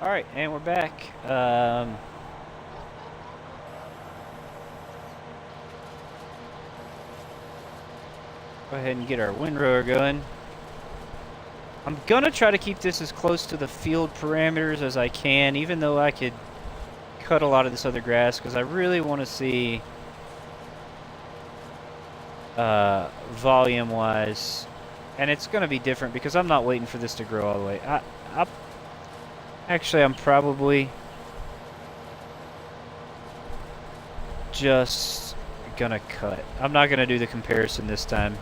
Alright, and we're back. Go ahead and get our windrower going. I'm gonna try to keep this as close to the field parameters as I can, even though I could cut a lot of this other grass, because I really want to see volume-wise. And it's gonna be different because I'm not waiting for this to grow all the way. Actually, I'm probably just gonna cut. I'm not gonna do the comparison this time.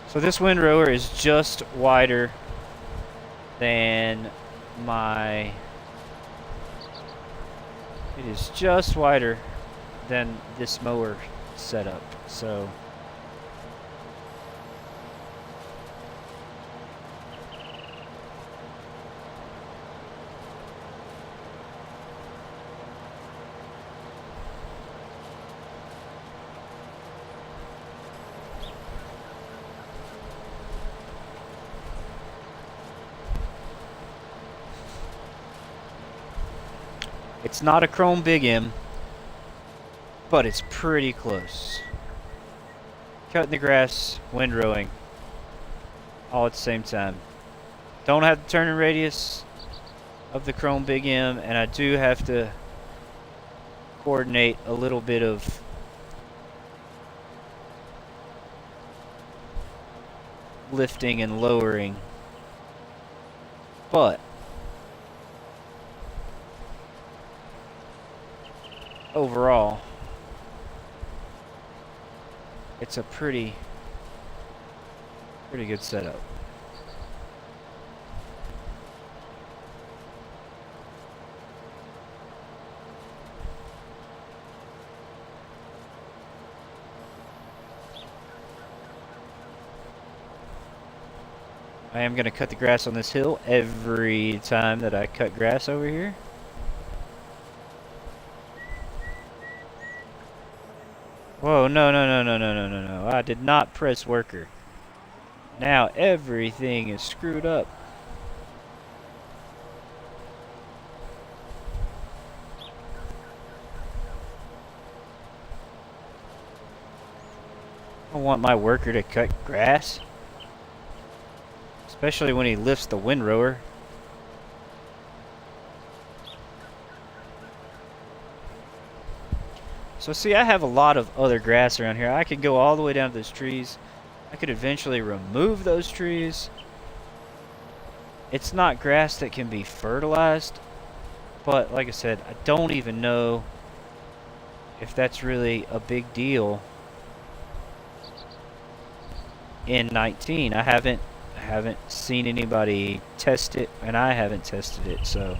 So this windrower is just wider than my... It is just wider than this mower setup, so... It's not a chrome Big M, but it's pretty close. Cutting the grass, windrowing, all at the same time. Don't have the turning radius of the chrome Big M, and I do have to coordinate a little bit of lifting and lowering, but overall, it's a pretty good setup. I am going to cut the grass on this hill every time that I cut grass over here. Whoa, no. I did not press worker. Now everything is screwed up. I want my worker to cut grass. Especially when he lifts the windrower. So see, I have a lot of other grass around here. I could go all the way down to those trees. I could eventually remove those trees. It's not grass that can be fertilized. But like I said, I don't even know if that's really a big deal in 19. I haven't seen anybody test it, and I haven't tested it, so...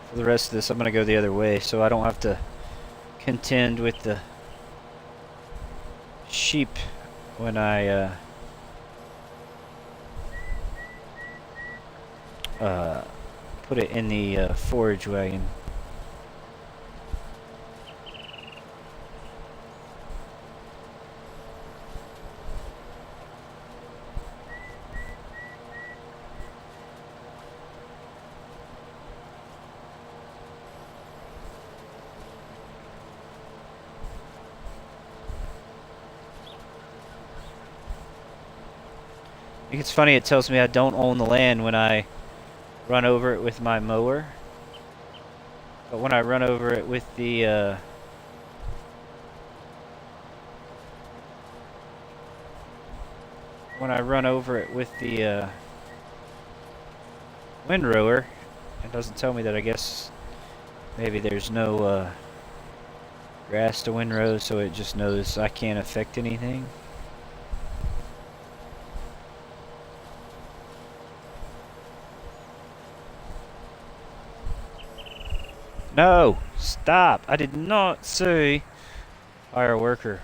For the rest of this, I'm going to go the other way, so I don't have to contend with the sheep when I put it in the forage wagon. I think it's funny, it tells me I don't own the land when I run over it with my mower. But when I run over it with the windrower, it doesn't tell me that. I guess maybe there's no grass to windrow, so it just knows I can't affect anything. No! Stop! I did not say fire worker.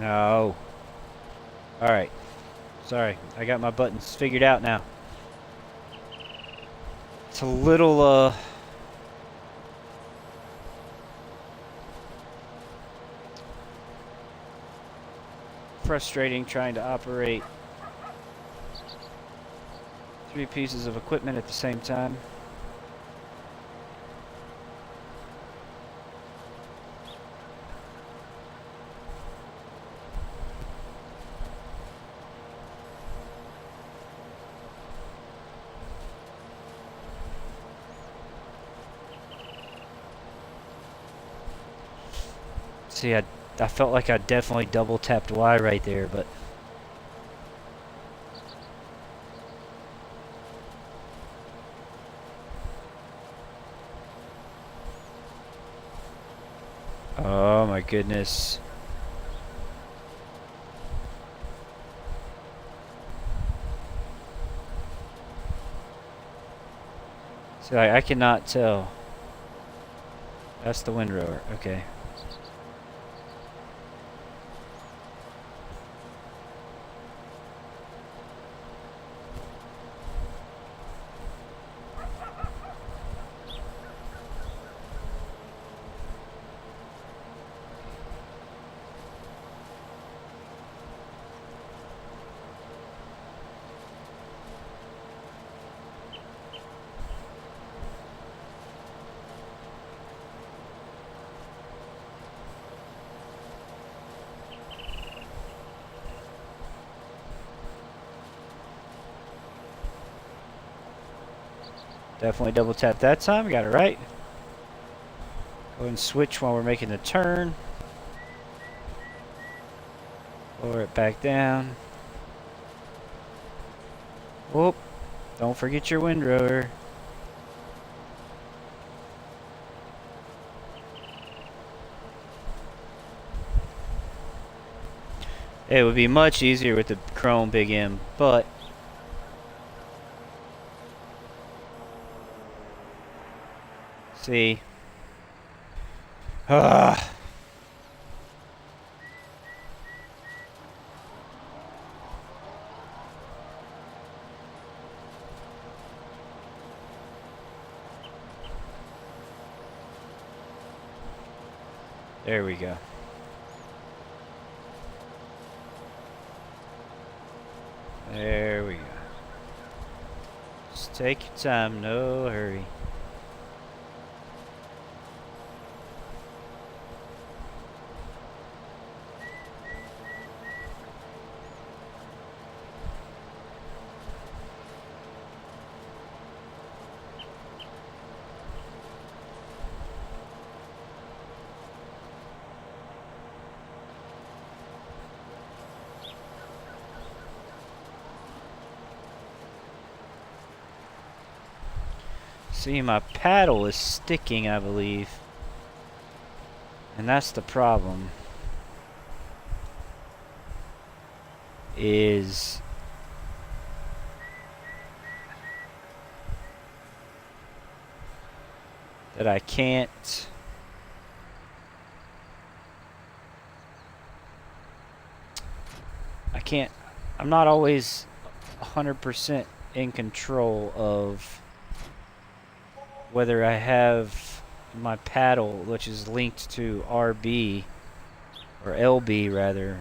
No. Alright. Sorry. I got my buttons figured out now. It's a little, frustrating trying to operate 3 pieces of equipment at the same time. See, I felt like I definitely double tapped Y right there, but oh my goodness. See, I cannot tell. That's the windrower. Okay. Definitely double tap that time. Got it right. Go ahead and switch while we're making the turn. Lower it back down. Whoop. Don't forget your windrower. It would be much easier with the chrome Big M, but see. Ah. There we go. There we go. Just take your time, no hurry. See, my paddle is sticking, I believe. And that's the problem. Is that I can't I'm not always 100% in control of whether I have my paddle, which is linked to RB, or LB rather,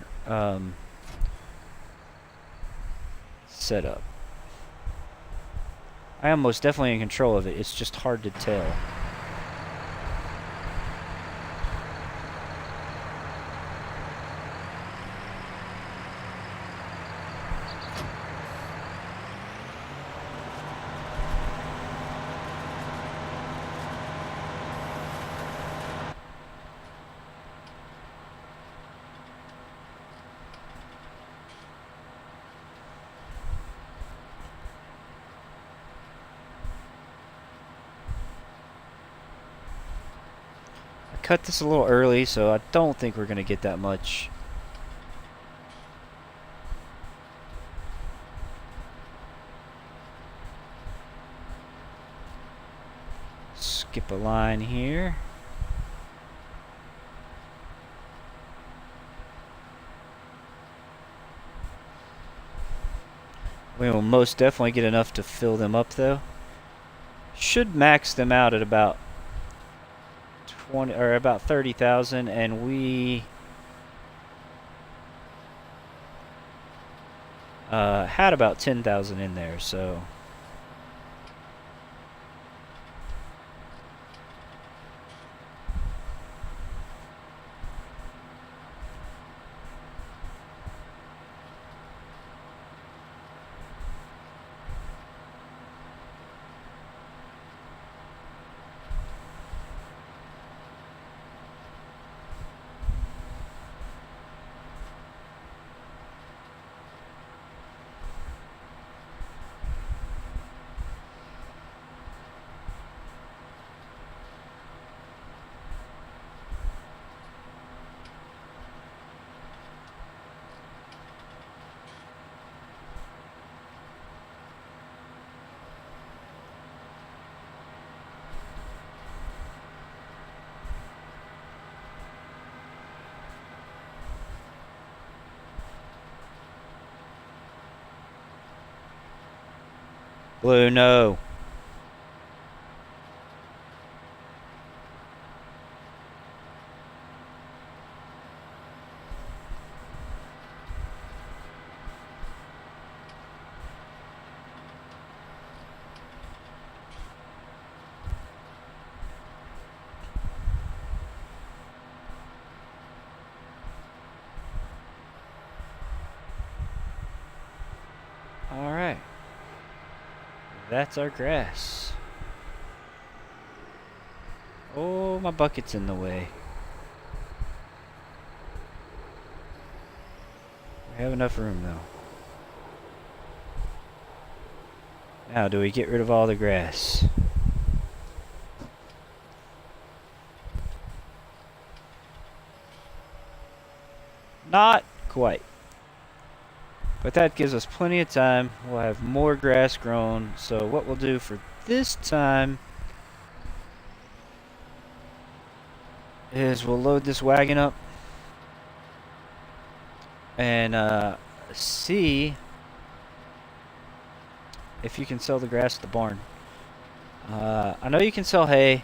set up. I am most definitely in control of it, it's just hard to tell. cut this a little early, so I don't think we're going to get that much. Skip a line here. We will most definitely get enough to fill them up, though. Should max them out at about 20 or about 30,000, and we had about 10,000 in there, so. Blue, no. Alright. That's our grass. Oh, my bucket's in the way. We have enough room, though. Now, do we get rid of all the grass? Not quite. But that gives us plenty of time. We'll have more grass grown. So what we'll do for this time is we'll load this wagon up and see if you can sell the grass at the barn. I know you can sell hay.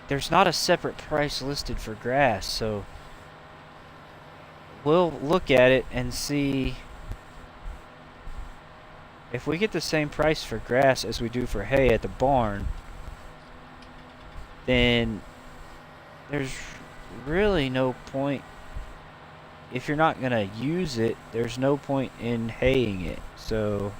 There's not a separate price listed for grass, so we'll look at it and see if we get the same price for grass as we do for hay at the barn. Then there's really no point. If you're not gonna use it, there's no point in haying it. So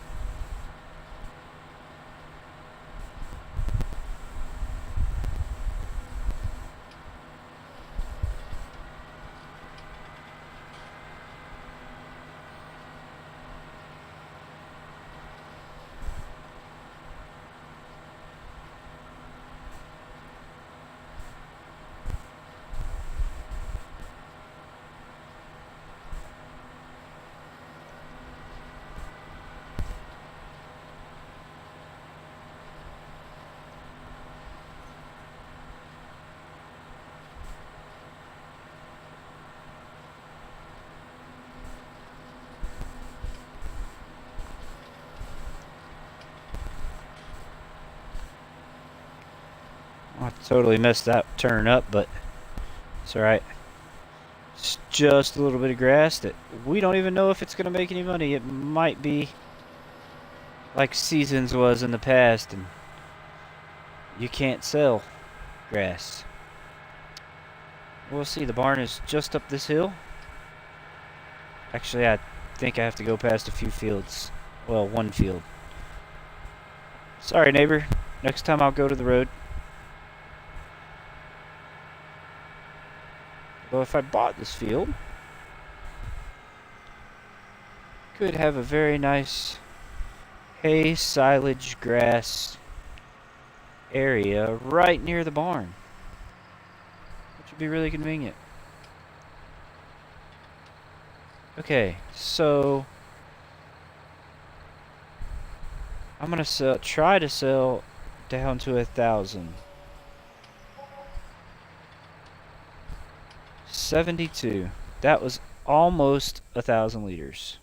I totally messed that turn up, but it's alright. It's just a little bit of grass that we don't even know if it's going to make any money. It might be like Seasons was in the past, and you can't sell grass. We'll see. The barn is just up this hill. Actually, I think I have to go past a few fields. Well, one field. Sorry, neighbor. Next time I'll go to the road. Well, if I bought this field, could have a very nice hay, silage, grass area right near the barn. which would be really convenient. Okay, so I'm gonna try to sell down to 1,000. 72. That was almost 1,000 liters.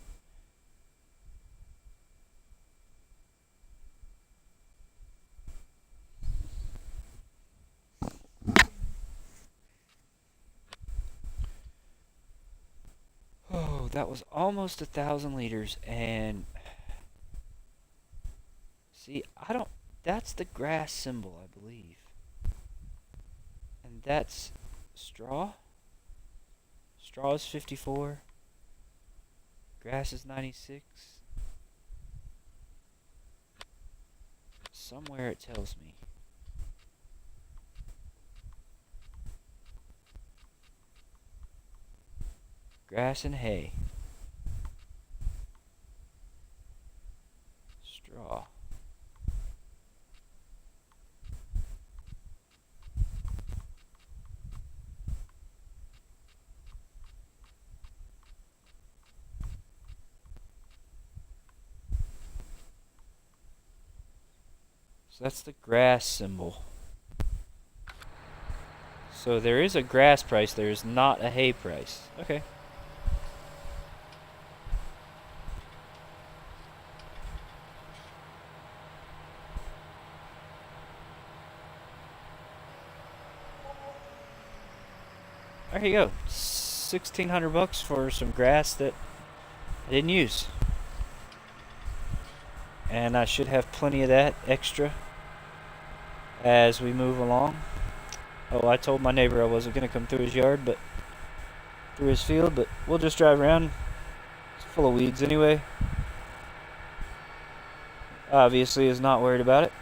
Oh, that was almost 1,000 liters, and see, I don't. That's the grass symbol, I believe, and that's straw. Straw is 54. Grass is 96. Somewhere it tells me. Grass and hay. Straw. So that's the grass symbol. So there is a grass price, there is not a hay price. Okay. There you go. 1,600 bucks for some grass that I didn't use. And I should have plenty of that extra as we move along. Oh, I told my neighbor I wasn't going to come through his yard, but through his field, but we'll just drive around. It's full of weeds anyway. Obviously is not worried about it.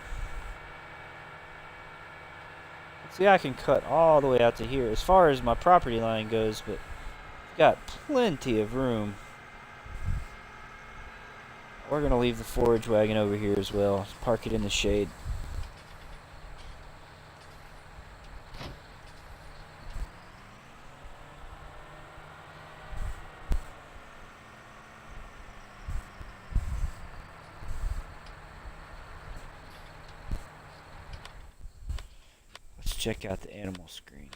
See, I can cut all the way out to here as far as my property line goes, but got plenty of room. We're going to leave the forage wagon over here as well. Park it in the shade. Let's check out the animal screen.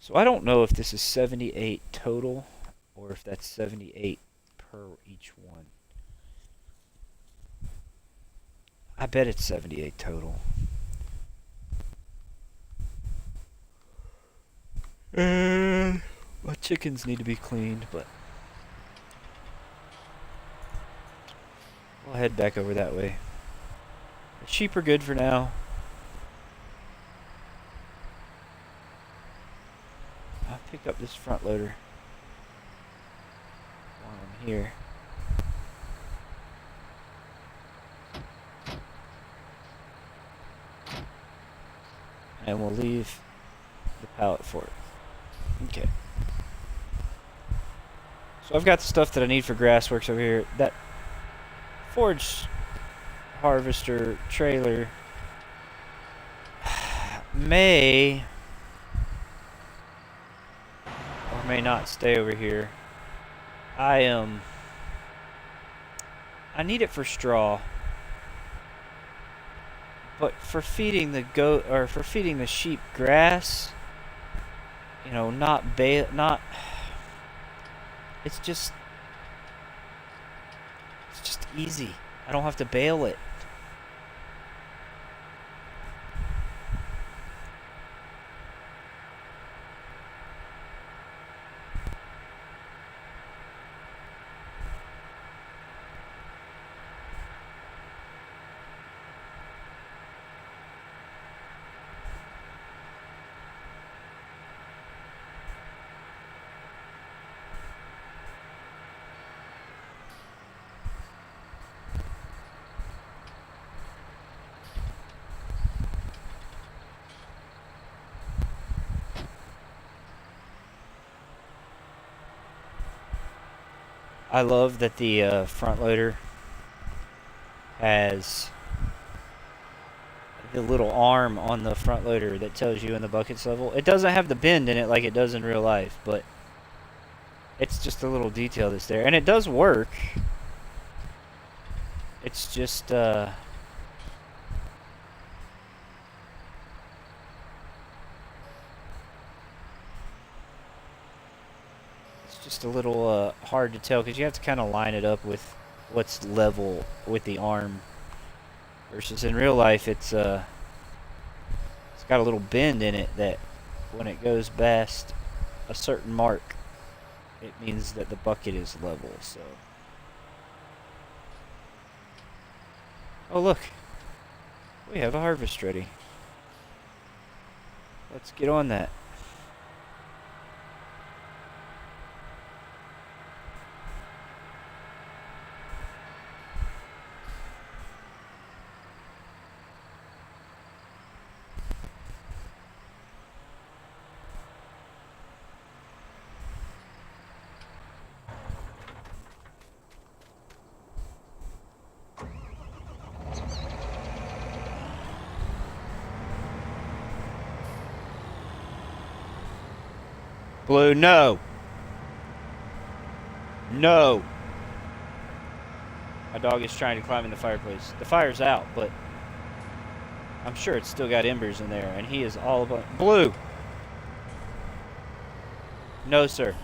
So I don't know if this is 78 total or if that's 78 per each one. I bet it's 78 total. And my chickens need to be cleaned, but we'll head back over that way. The sheep are good for now. I'll pick up this front loader while I'm here. And we'll leave the pallet for it. Okay. So I've got the stuff that I need for grassworks over here. That forage harvester trailer may or may not stay over here. I need it for straw. But for feeding the goat or for feeding the sheep grass, you know, it's just easy. I don't have to bale it. I love that the front loader has the little arm on the front loader that tells you in the bucket's level. It doesn't have the bend in it like it does in real life, but it's just a little detail that's there. And it does work. It's just, just a little hard to tell because you have to kind of line it up with what's level with the arm. Versus in real life, it's got a little bend in it that when it goes past a certain mark, it means that the bucket is level. So, oh look, we have a harvest ready. Let's get on that. Blue, no. No. My dog is trying to climb in the fireplace. The fire's out, but I'm sure it's still got embers in there, and he is all about... Blue! No, sir.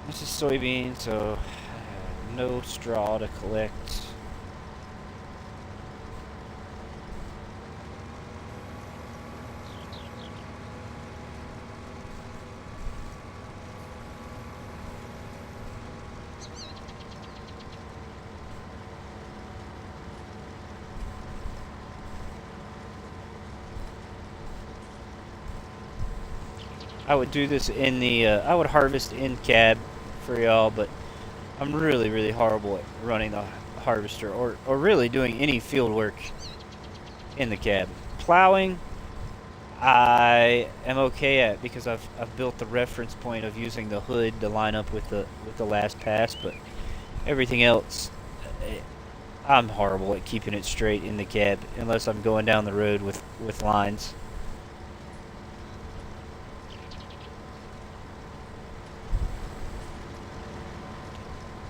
This is soybean, so no straw to collect. I would do this in the, I would harvest in cab for y'all, but I'm really horrible at running the harvester or really doing any field work in the cab. Plowing, I am okay at because I've built the reference point of using the hood to line up with the last pass, but everything else, I'm horrible at keeping it straight in the cab unless I'm going down the road with lines.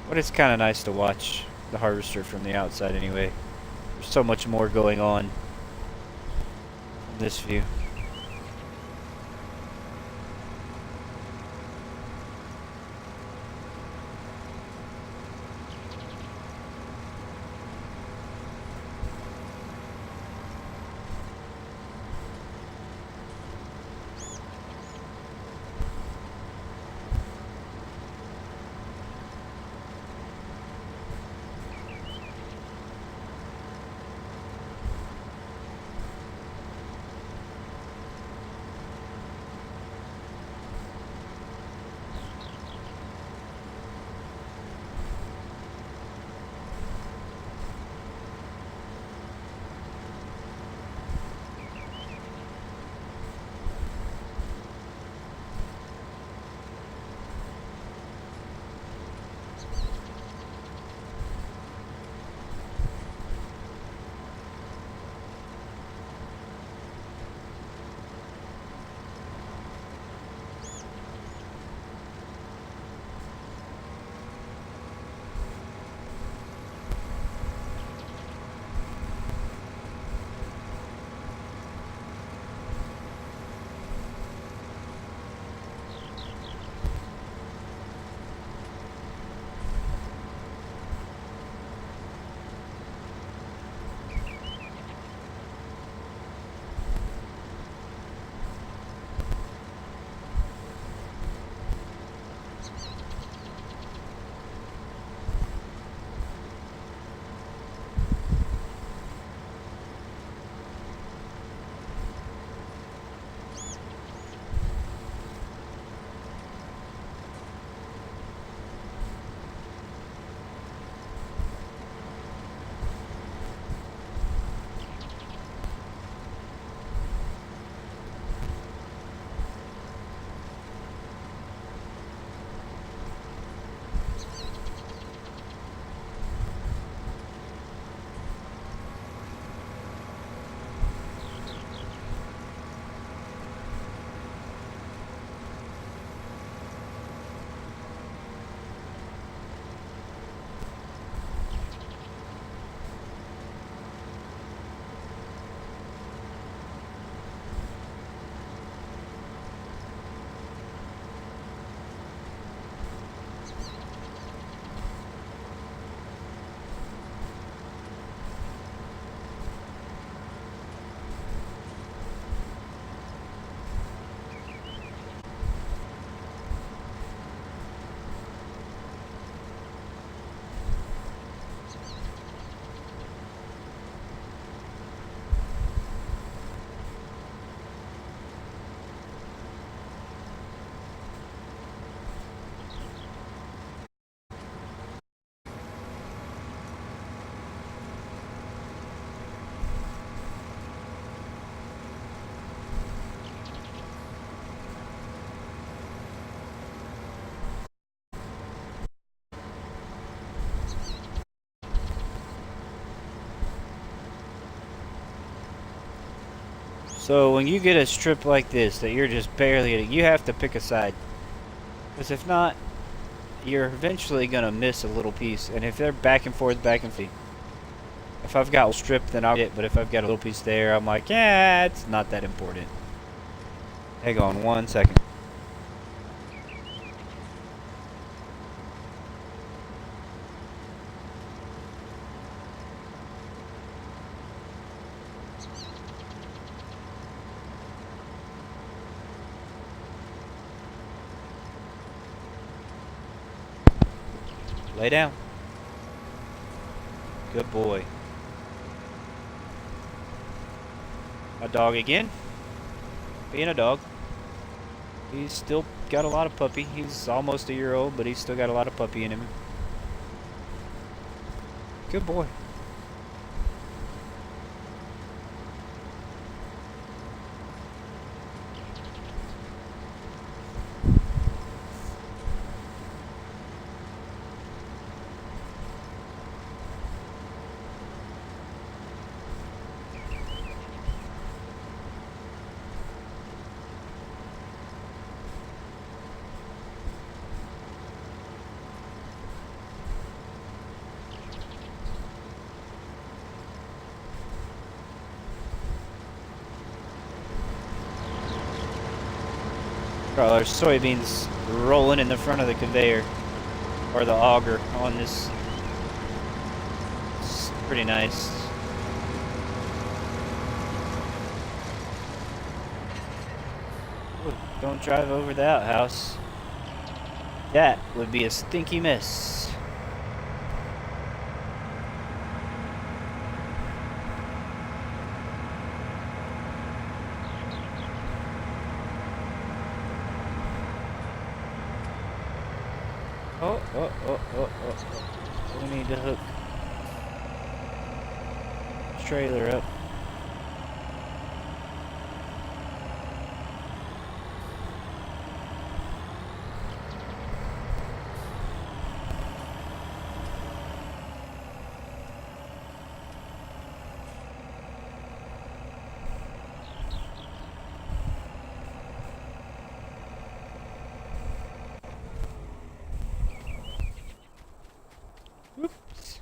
But it's kind of nice to watch the harvester from the outside anyway. There's so much more going on from this view. So when you get a strip like this that you're just barely hitting, you have to pick a side. Because if not, you're eventually going to miss a little piece. And if they're back and forth, if I've got a strip, then I'll get it. But if I've got a little piece there, I'm like, yeah, it's not that important. Hang on 1 second. Lay down. Good boy. A dog again. Being a dog. He's still got a lot of puppy. He's almost a year old, but he's still got a lot of puppy in him. Good boy. There's soybeans rolling in the front of the conveyor, or the auger on this. It's pretty nice. Ooh, don't drive over the outhouse. That would be a stinky mess. Oh. We need to hook this trailer up. Oops.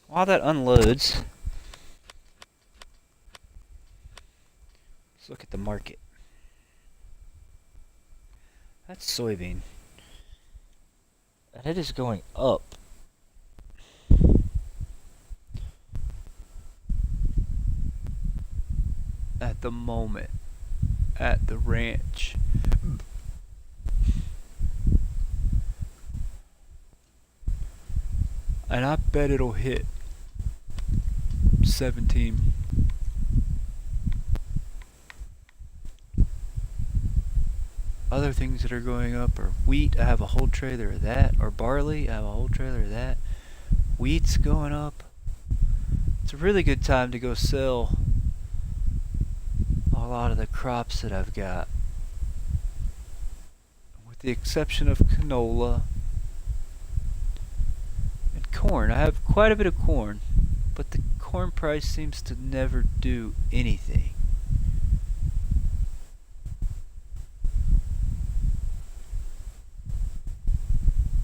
While that unloads, let's look at the market. That's soybean. And it is going up. At the moment, at the ranch. And I bet it'll hit 17. Other things that are going up are wheat. I have a whole trailer of that. Or barley. I have a whole trailer of that. Wheat's going up. It's a really good time to go sell a lot of the crops that I've got. With the exception of canola and corn. I have quite a bit of corn. But the corn price seems to never do anything.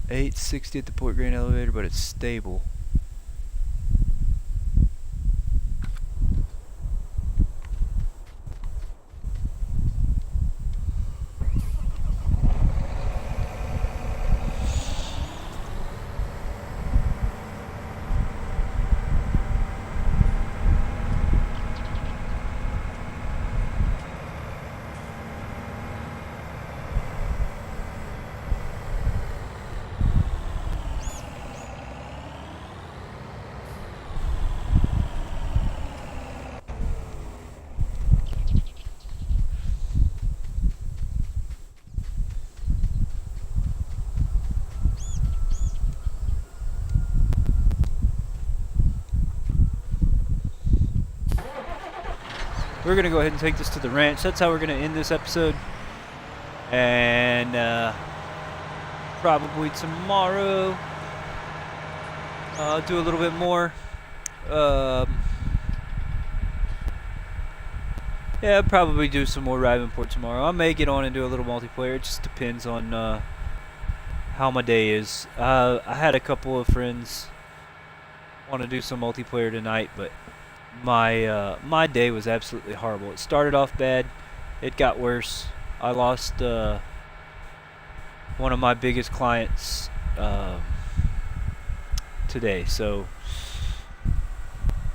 $8.60 at the port grain elevator, but it's stable. we're gonna go ahead and take this to the ranch. That's how we're gonna end this episode. And probably tomorrow, I'll do a little bit more. Yeah, I'll probably do some more Ravenport tomorrow. I may get on and do a little multiplayer. It just depends on how my day is. I had a couple of friends want to do some multiplayer tonight, but my day was absolutely horrible. It started off bad. It got worse. I lost one of my biggest clients today. So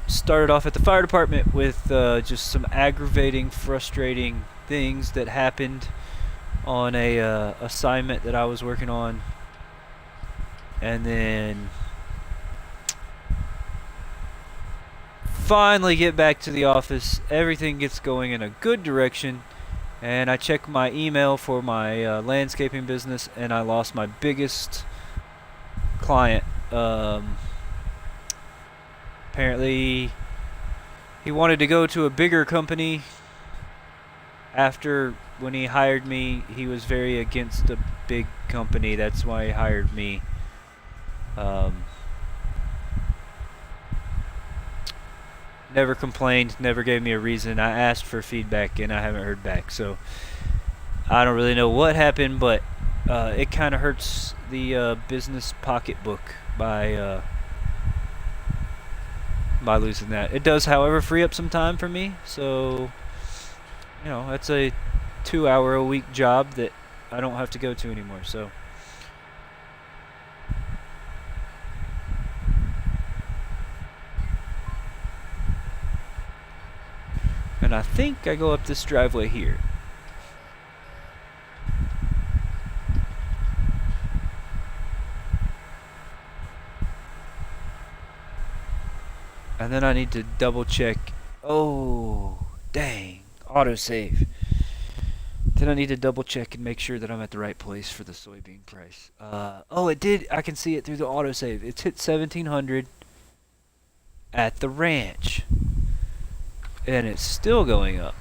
started off at the fire department with just some aggravating, frustrating things that happened on a assignment that I was working on, and then finally get back to the office. Everything gets going in a good direction, and I check my email for my landscaping business, and I lost my biggest client. Apparently he wanted to go to a bigger company. After, when he hired me, he was very against a big company. That's why he hired me. Never complained, never gave me a reason. I asked for feedback and I haven't heard back. So I don't really know what happened, but it kind of hurts the business pocketbook by losing that. It does, however, free up some time for me. So, you know, that's a 2-hour-a-week job that I don't have to go to anymore. So and I think I go up this driveway here. And then I need to double check. Oh, dang. Autosave. Then I need to double check and make sure that I'm at the right place for the soybean price. Oh, it did. I can see it through the autosave. It's hit 1700 at the ranch. And it's still going up.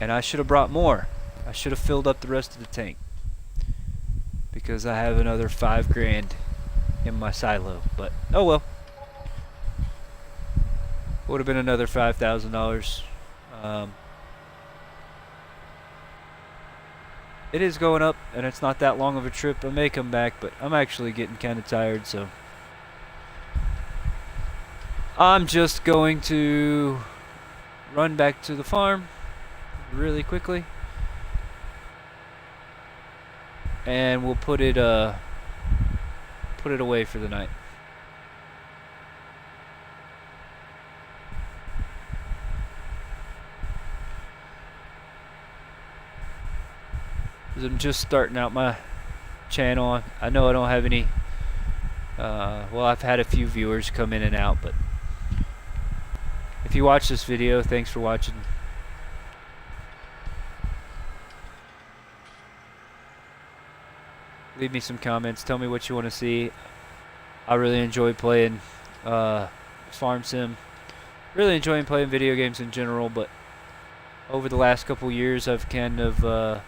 And I should have brought more. I should have filled up the rest of the tank. Because I have another $5,000 in my silo. But, oh well. Would have been another $5,000. It is going up, and it's not that long of a trip. I may come back, but I'm actually getting kind of tired, so I'm just going to run back to the farm really quickly, and we'll put it away for the night. I'm just starting out my channel. I know I don't have any well, I've had a few viewers come in and out, but if you watch this video, thanks for watching. Leave me some comments, tell me what you want to see. I really enjoy playing farm sim, really enjoying playing video games in general, but over the last couple years I've kind of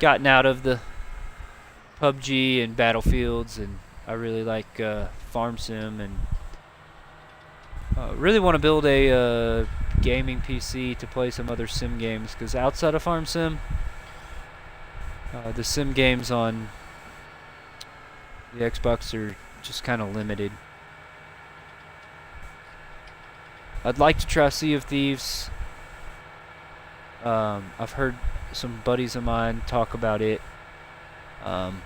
gotten out of the PUBG and Battlefields, and I really like farm sim, and really want to build a gaming PC to play some other sim games, because outside of farm sim, the sim games on the Xbox are just kind of limited. I'd like to try Sea of Thieves. I've heard some buddies of mine talk about it. I'm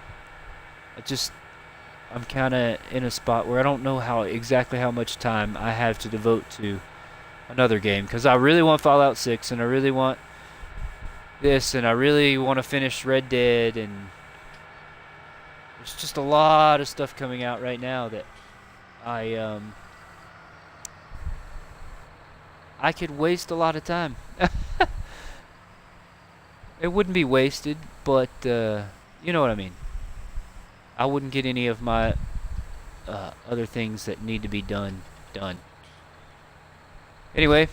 kind of in a spot where I don't know exactly how much time I have to devote to another game, because I really want Fallout 6, and I really want this, and I really want to finish Red Dead, and there's just a lot of stuff coming out right now that I could waste a lot of time. It wouldn't be wasted, but you know what I mean. I wouldn't get any of my other things that need to be done. Anyway,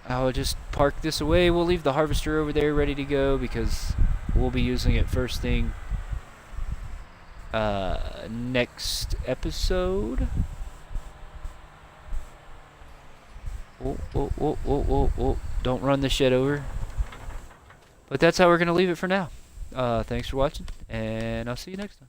I'll just park this away. We'll leave the harvester over there ready to go because we'll be using it first thing next episode. Oh. Don't run the shed over. But that's how we're going to leave it for now. Thanks for watching, and I'll see you next time.